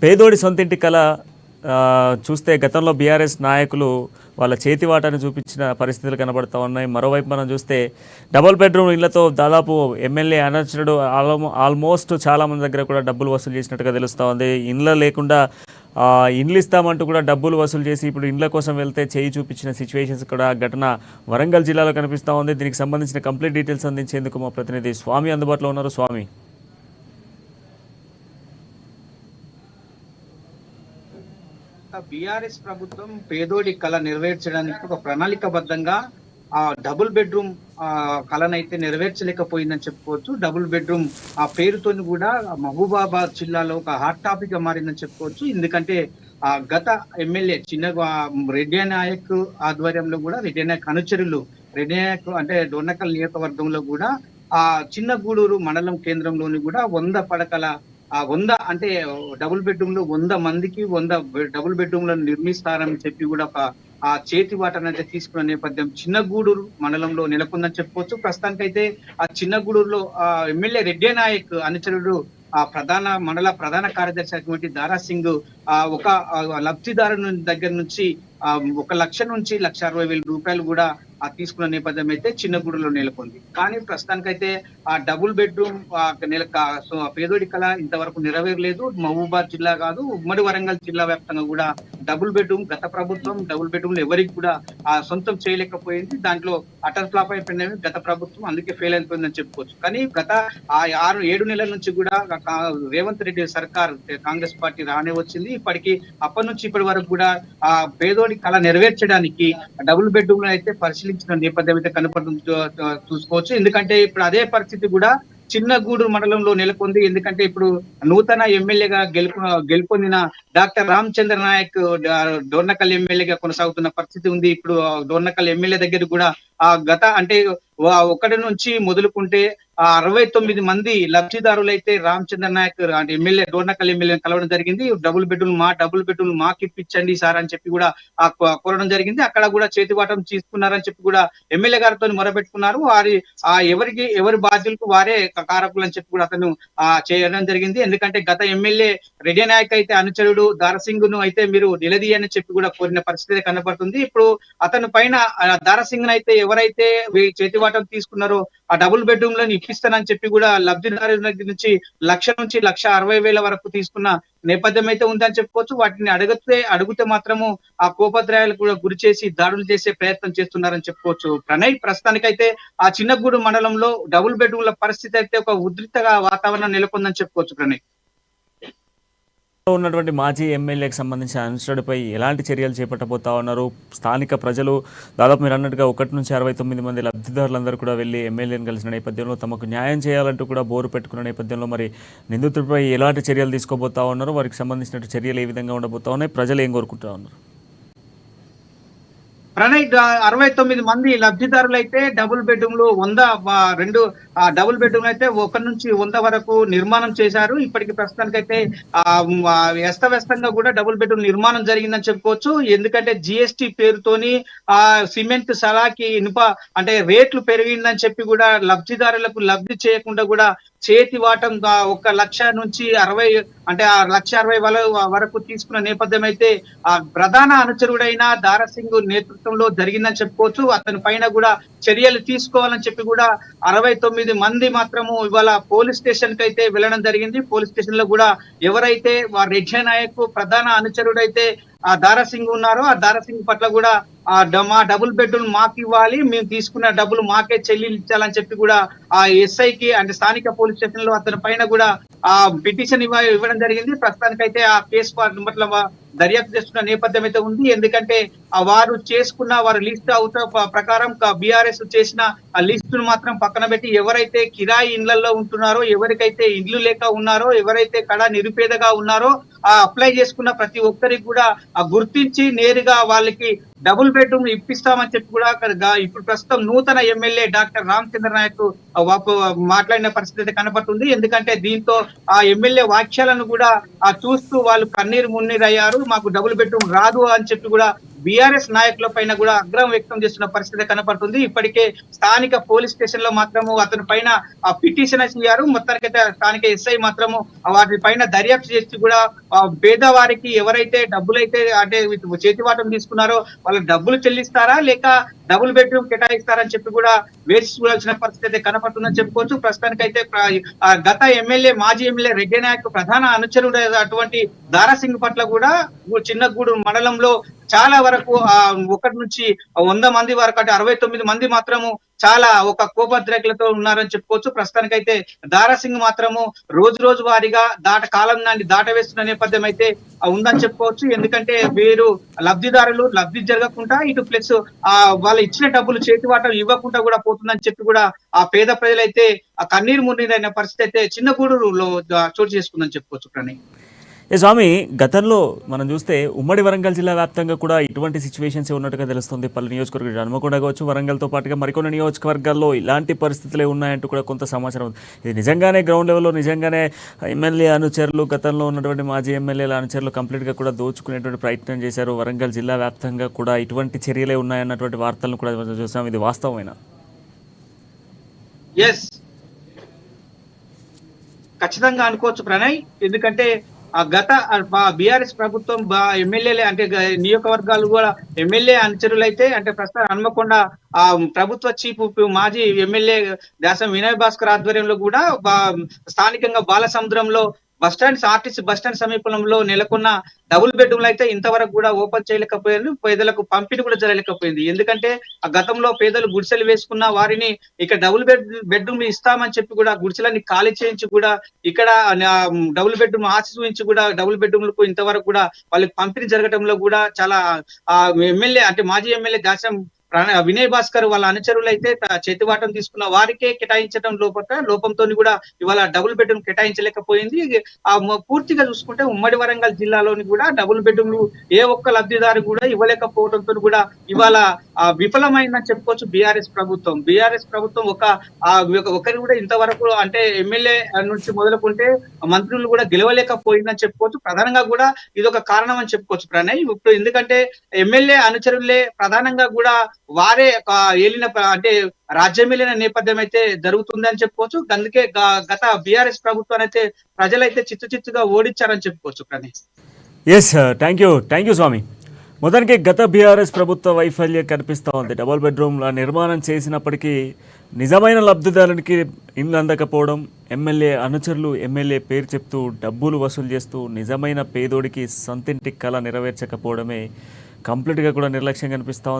పేదోడి సొంతింటి కళ చూస్తే గతంలో బీఆర్ఎస్ నాయకులు వాళ్ళ చేతివాటాన్ని చూపించిన పరిస్థితులు కనబడతా ఉన్నాయి. మరోవైపు మనం చూస్తే డబుల్ బెడ్రూమ్ ఇళ్లతో దాదాపు ఎమ్మెల్యే అనర్చుడు ఆల్మోస్ట్ చాలామంది దగ్గర కూడా డబ్బులు వసూలు చేసినట్టుగా తెలుస్తూ ఉంది. ఇండ్ల లేకుండా ఇండ్లు ఇస్తామంటూ కూడా డబ్బులు వసూలు చేసి ఇప్పుడు ఇండ్ల కోసం వెళ్తే చేయి చూపించిన సిచ్యువేషన్స్ కూడా ఘటన వరంగల్ జిల్లాలో కనిపిస్తూ ఉంది. దీనికి సంబంధించిన కంప్లీట్ డీటెయిల్స్ అందించేందుకు మా ప్రతినిధి స్వామి అందుబాటులో ఉన్నారు. స్వామి, బీఆర్ఎస్ ప్రభుత్వం పేదోడి కళ నెరవేర్చడానికి ఒక ప్రణాళికబద్ధంగా ఆ డబుల్ బెడ్రూమ్ కళనైతే నెరవేర్చలేకపోయిందని చెప్పుకోవచ్చు. డబుల్ బెడ్రూమ్ ఆ పేరుతోని కూడా మహబూబాబాద్ జిల్లాలో ఒక హాట్ టాపిక్ గా మారిందని చెప్పుకోవచ్చు. ఎందుకంటే గత ఎమ్మెల్యే రెడ్డి నాయక్ ఆధ్వర్యంలో కూడా రెడ్డి నాయక్ అనుచరులు రెడ్డి నాయక్ అంటే డొన్నకల్ నియోజకవర్గంలో కూడా ఆ చిన్న గూడూరు మండలం కేంద్రంలోని కూడా 100 పడకల 100 అంటే డబుల్ బెడ్రూమ్ లో 100 మందికి 100 డబుల్ బెడ్రూమ్లను నిర్మిస్తారని చెప్పి కూడా ఒక ఆ చేతి వాటనైతే తీసుకున్న నేపథ్యం చిన్నగూడూరు మండలంలో నెలకొందని చెప్పుకోవచ్చు. ప్రస్తుతానికైతే ఆ చిన్నగూడూరులో ఎమ్మెల్యే రెడ్డి నాయక్ అనుచరుడు మండల ప్రధాన కార్యదర్శి అటువంటి దారా సింగ్ ఒక లబ్ధిదారు దగ్గర నుంచి 1,00,000 నుంచి 1,60,000 రూపాయలు కూడా తీసుకున్న నేపథ్యం అయితే చిన్నగూడలో నెలకొంది. కానీ ప్రస్తుతానికైతే ఆ డబుల్ బెడ్రూమ్ పేదోడి కళ ఇంతవరకు నెరవేరలేదు. మహబూబాద్ జిల్లా కాదు, ఉమ్మడి వరంగల్ జిల్లా వ్యాప్తంగా కూడా డబుల్ బెడ్రూమ్ గత ప్రభుత్వం డబుల్ బెడ్రూమ్ ఎవరికి కూడా సొంతం చేయలేకపోయింది. దాంట్లో అటర్ ఫ్లాప్ అయిపోయింది గత ప్రభుత్వం, అందుకే ఫెయిల్ అయిపోయిందని చెప్పుకోవచ్చు. కానీ గత 6-7 నెలల నుంచి కూడా రేవంత్ రెడ్డి సర్కార్ కాంగ్రెస్ పార్టీ రానే వచ్చింది. ఇప్పటికి అప్పటి నుంచి ఇప్పటి వరకు కూడా ఆ పేదోడి కళ నెరవేర్చడానికి డబుల్ బెడ్రూమ్ అయితే పరిశీలించిన నేపథ్యం అయితే కనపడుతుంది చూసుకోవచ్చు. ఎందుకంటే ఇప్పుడు అదే పరిస్థితి కూడా చిన్నగూడూరు మండలంలో నెలకొంది. ఎందుకంటే ఇప్పుడు నూతన ఎమ్మెల్యేగా గెలుపొందిన డాక్టర్ రామచంద్ర నాయక్ డోర్నకల్ ఎమ్మెల్యేగా కొనసాగుతున్న పరిస్థితి ఉంది. ఇప్పుడు డోర్నకల్ ఎమ్మెల్యే దగ్గర కూడా గత అంటే 1 నుంచి మొదలుకుంటే 69 మంది లబ్ధిదారులైతే రామచంద్ర నాయక్ అంటే ఎమ్మెల్యే డోర్నకల్ ఎమ్మెల్యే కలవడం జరిగింది. డబుల్ బెడ్రూమ్ మాకు ఇప్పించండి సార్ అని చెప్పి కూడా కోరడం జరిగింది. అక్కడ కూడా చేతివాటం తీసుకున్నారని చెప్పి కూడా ఎమ్మెల్యే గారితో మొరబెట్టుకున్నారు. ఎవరి బాధ్యులకు వారే కారకులు అని చెప్పి కూడా అతను చేయడం జరిగింది. ఎందుకంటే గత ఎమ్మెల్యే రెడ్డి నాయక్ అయితే అనుచరుడు దారసింగ్ ను అయితే మీరు నిలదీయని చెప్పి కూడా కోరిన పరిస్థితి కనబడుతుంది. ఇప్పుడు అతని పైన దారసింగ్ అయితే ఎవరైతే చేతివాటం తీసుకున్నారో ఆ డబుల్ బెడ్రూమ్ లను ఇప్పిస్తానని చెప్పి కూడా లబ్ధిదారుల దగ్గర నుంచి 1,00,000 నుంచి 1,60,000 వరకు తీసుకున్న నేపథ్యం అయితే ఉందని చెప్పుకోవచ్చు. వాటిని అడిగితే మాత్రము ఆ కోపత్రయాలకు కూడా గురి చేసి దాడులు చేసే ప్రయత్నం చేస్తున్నారని చెప్పుకోవచ్చు. ప్రణయ్, ప్రస్తుతానికైతే ఆ చిన్నగూడు మండలంలో డబుల్ బెడ్రూమ్ల పరిస్థితి అయితే ఒక ఉద్రిక్తగా వాతావరణం నెలకొందని చెప్పుకోవచ్చు. ప్రణయ్, ఉన్నటువంటి మాజీ ఎమ్మెల్యేకి సంబంధించిన అనుచరుడిపై ఎలాంటి చర్యలు చేపట్టబోతా ఉన్నారు? స్థానిక ప్రజలు దాదాపు మీరు అన్నట్టుగా 1 నుంచి 69 మంది లబ్ధిదారులందరూ కూడా వెళ్ళి ఎమ్మెల్యేని కలిసిన నేపథ్యంలో తమకు న్యాయం చేయాలంటూ కూడా బోరు పెట్టుకున్న నేపథ్యంలో మరి నిందితుడిపై ఎలాంటి చర్యలు తీసుకోబోతా ఉన్నారు? వారికి సంబంధించిన చర్యలు ఏ విధంగా ఉండబోతా ఉన్నాయి? ప్రజలు ఏం కోరుకుంటా ఉన్నారు? ప్రణయ్, 69 మంది లబ్ధిదారులు అయితే డబుల్ బెడ్రూమ్ లో 100 డబుల్ బెడ్రూమ్ అయితే 1 నుంచి 100 వరకు నిర్మాణం చేశారు. ఇప్పటికి ప్రస్తుతానికైతే వ్యస్తవ్యస్తంగా కూడా డబుల్ బెడ్రూమ్ నిర్మాణం జరిగిందని చెప్పుకోవచ్చు. ఎందుకంటే జిఎస్టి పేరుతోని సిమెంట్ సలాకి ఇనుప అంటే రేట్లు పెరిగిందని చెప్పి కూడా లబ్ధిదారులకు లబ్ధి చేయకుండా కూడా చేతి వాటం 1,00,000 నుంచి 60 అంటే 1,60,000 వరకు తీసుకున్న నేపథ్యం అయితే ఆ ప్రధాన అనుచరుడైన దారాసింగ్ నేతృత్వంలో జరిగిందని చెప్పుకోవచ్చు. అతని పైన కూడా చర్యలు తీసుకోవాలని చెప్పి కూడా 69 మంది మాత్రము ఇవాళ పోలీస్ స్టేషన్ కి అయితే వెళ్ళడం జరిగింది. పోలీస్ స్టేషన్ లో కూడా ఎవరైతే రెడ్డి నాయక్ ప్రధాన అనుచరుడైతే ఆ దారాసింగ్ ఉన్నారో ఆ దారాసింగ్ పట్ల కూడా మా డబుల్ బెడ్రూమ్ మాకు ఇవ్వాలి, మేము తీసుకున్న డబ్బులు మాకే చెల్లించాలని చెప్పి కూడా ఆ ఎస్ఐకి అంటే స్థానిక పోలీస్ స్టేషన్ లో అతని పైన కూడా ఆ పిటిషన్ ఇవ్వడం జరిగింది. ప్రస్తుతానికైతే ఆ కేసు పట్ల దర్యాప్తు చేస్తున్న నేపథ్యం అయితే ఉంది. ఎందుకంటే వారు లిస్ట్ అవుట్ ప్రకారం బీఆర్ఎస్ చేసిన ఆ లిస్టును మాత్రం పక్కన పెట్టి ఎవరైతే కిరాయి ఇండ్లలో ఉంటున్నారో, ఎవరికైతే ఇండ్లు లేక ఉన్నారో, ఎవరైతే కళ నిరుపేదగా ఉన్నారో అప్లై చేసుకున్న ప్రతి ఒక్కరికి కూడా గుర్తించి నేరుగా వాళ్ళకి డబుల్ బెడ్రూమ్ ఇప్పిస్తామని చెప్పి కూడా ఇప్పుడు ప్రస్తుతం నూతన ఎమ్మెల్యే డాక్టర్ రామచంద్ర నాయక్ మాట్లాడిన పరిస్థితి కనబడుతుంది. ఎందుకంటే దీంతో ఆ ఎమ్మెల్యే వాక్యాలను కూడా చూస్తూ వాళ్ళు కన్నీరు మున్నీరు అయ్యారు. మాకు డబుల్ బెడ్రూమ్ రాదు అని చెప్పి కూడా బీఆర్ఎస్ నాయకుల పైన కూడా ఆగ్రహం వ్యక్తం చేస్తున్న పరిస్థితి కనపడుతుంది. ఇప్పటికే స్థానిక పోలీస్ స్టేషన్ లో మాత్రము అతని పైన పిటిషన్ ఇచ్చారు. మొత్తానికైతే స్థానిక ఎస్ఐ మాత్రము వాటి పైన దర్యాప్తు చేసి కూడా పేదవారికి ఎవరైతే డబ్బులైతే అంటే చేతివాటం తీసుకున్నారో వాళ్ళ డబ్బులు చెల్లిస్తారా లేక డబుల్ బెడ్రూమ్ కేటాయిస్తారని చెప్పి కూడా వేచి చూడాల్సిన పరిస్థితి అయితే కనపడుతుందని చెప్పుకోవచ్చు. ప్రస్తుతానికైతే గత ఎమ్మెల్యే మాజీ ఎమ్మెల్యే రెడ్డి నాయక్ ప్రధాన అనుచరుడు అటువంటి దారాసింగ్ పట్ల కూడా చిన్నగూడు మండలంలో చాలా వరకు 1 నుంచి 100 మంది వరకు అంటే 69 మంది మాత్రము చాలా ఒక కోపద్రేకులతో ఉన్నారని చెప్పుకోవచ్చు. ప్రస్తుతానికైతే దారాసింగ్ మాత్రము రోజు వారీగా కాలం నాటి దాటవేస్తున్న నేపథ్యం అయితే ఉందని చెప్పుకోవచ్చు. ఎందుకంటే వీరు లబ్ధిదారులు లబ్ధి జరగకుండా ఇటు ప్లస్ వాళ్ళు ఇచ్చిన డబ్బులు చేతివాటం ఇవ్వకుండా కూడా పోతుందని చెప్పి కూడా ఆ పేద ప్రజలైతే ఆ కన్నీరు మున్నీరైన పరిస్థితి అయితే చిన్నగూడూరులో చోటు చేసుకుందని చెప్పుకోవచ్చు. ప్రణయ్ స్వామి, గతంలో మనం చూస్తే ఉమ్మడి వరంగల్ జిల్లా వ్యాప్తంగా కూడా ఇటువంటి సిచ్యువేషన్స్ ఉన్నట్టుగా తెలుస్తుంది. పలు నియోజకవర్గాలు హన్మకొండ కావచ్చు, వరంగల్తో పాటుగా మరికొన్ని నియోజకవర్గాల్లో ఇలాంటి పరిస్థితులే ఉన్నాయంటూ కూడా కొంత సమాచారం ఉంది. ఇది నిజంగానే గ్రౌండ్ లెవెల్లో నిజంగానే ఎమ్మెల్యే అనుచరులు గతంలో ఉన్నటువంటి మాజీ ఎమ్మెల్యేల అనుచరులు కంప్లీట్గా కూడా దోచుకునేటువంటి ప్రయత్నం చేశారు. వరంగల్ జిల్లా వ్యాప్తంగా కూడా ఇటువంటి చర్యలే ఉన్నాయన్నటువంటి వార్తలను కూడా చూసాం. ఇది వాస్తవమేనా? ఖచ్చితంగా అనుకోవచ్చు ప్రణయ్. ఎందుకంటే గత బీఆర్ఎస్ ప్రభుత్వం ఎమ్మెల్యేలే అంటే నియోజకవర్గాలు కూడా ఎమ్మెల్యే అనుచరులైతే అంటే ప్రస్తుతం హన్మకొండ ప్రభుత్వ చీఫ్ మాజీ ఎమ్మెల్యే దాసం వినయ్ భాస్కర్ ఆధ్వర్యంలో కూడా స్థానికంగా బాలసముద్రంలో ఆర్టీసీ బస్టాండ్ సమీపంలో నెలకొన్న డబుల్ బెడ్రూమ్లు అయితే ఇంతవరకు కూడా ఓపెన్ చేయలేకపోయారు. పేదలకు పంపిణీ కూడా జరగలేకపోయింది. ఎందుకంటే ఆ గతంలో పేదలు గుడిసెలు వేసుకున్న వారిని ఇక్కడ డబుల్ బెడ్రూమ్ ఇస్తామని చెప్పి కూడా గుడిసెలన్నీ ఖాళీ చేయించి కూడా ఇక్కడ డబుల్ బెడ్రూమ్ ఆశ చూపించి కూడా డబుల్ బెడ్రూమ్లకు ఇంతవరకు కూడా వాళ్ళకి పంపిణీ జరగడంలో కూడా చాలా ఎమ్మెల్యే అంటే మాజీ ఎమ్మెల్యే దాసం వినయ్ భాస్కర్ వాళ్ళ అనుచరులు అయితే చేతివాటం తీసుకున్న వారికే కేటాయించడం లోపంతో కూడా ఇవాళ డబుల్ బెడ్రూమ్ కేటాయించలేకపోయింది. పూర్తిగా చూసుకుంటే ఉమ్మడి వరంగల్ జిల్లాలోని కూడా డబుల్ బెడ్రూమ్లు ఏ ఒక్క లబ్ధిదారు కూడా ఇవ్వలేకపోవడంతో కూడా ఇవాళ విఫలమైందని చెప్పుకోవచ్చు బీఆర్ఎస్ ప్రభుత్వం ఒకరి కూడా ఇంతవరకు అంటే ఎమ్మెల్యే నుంచి మొదలుకుంటే మంత్రులు కూడా గెలవలేకపోయిందని చెప్పుకోవచ్చు. ప్రధానంగా కూడా ఇది ఒక కారణం అని చెప్పుకోవచ్చు ప్రణయ్. ఇప్పుడు ఎందుకంటే ఎమ్మెల్యే అనుచరులే ప్రధానంగా కూడా వారే ఏలిన అంటే రాజ్యం వెళ్ళిన నేపథ్యం అయితే జరుగుతుందని చెప్పుకోవచ్చు. అందుకే గత బీఆర్ఎస్ ప్రభుత్వాన్ని అయితే ప్రజలైతే చిత్తుగా ఓడించారని చెప్పుకోవచ్చు. ఎస్, థ్యాంక్ యూ స్వామి. మొదటికి గత బీఆర్ఎస్ ప్రభుత్వ వైఫల్యం కనిపిస్తూ ఉంది. డబుల్ బెడ్రూమ్ల నిర్మాణం చేసినప్పటికీ నిజమైన లబ్ధిదారునికి ఇల్లు అందకపోవడం, ఎమ్మెల్యే అనుచరులు ఎమ్మెల్యే పేరు చెప్తూ డబ్బులు వసూలు చేస్తూ నిజమైన పేదోడికి సొంతింటి కళ నెరవేర్చకపోవడమే కంప్లీట్గా కూడా నిర్లక్ష్యం కనిపిస్తూ ఉంది.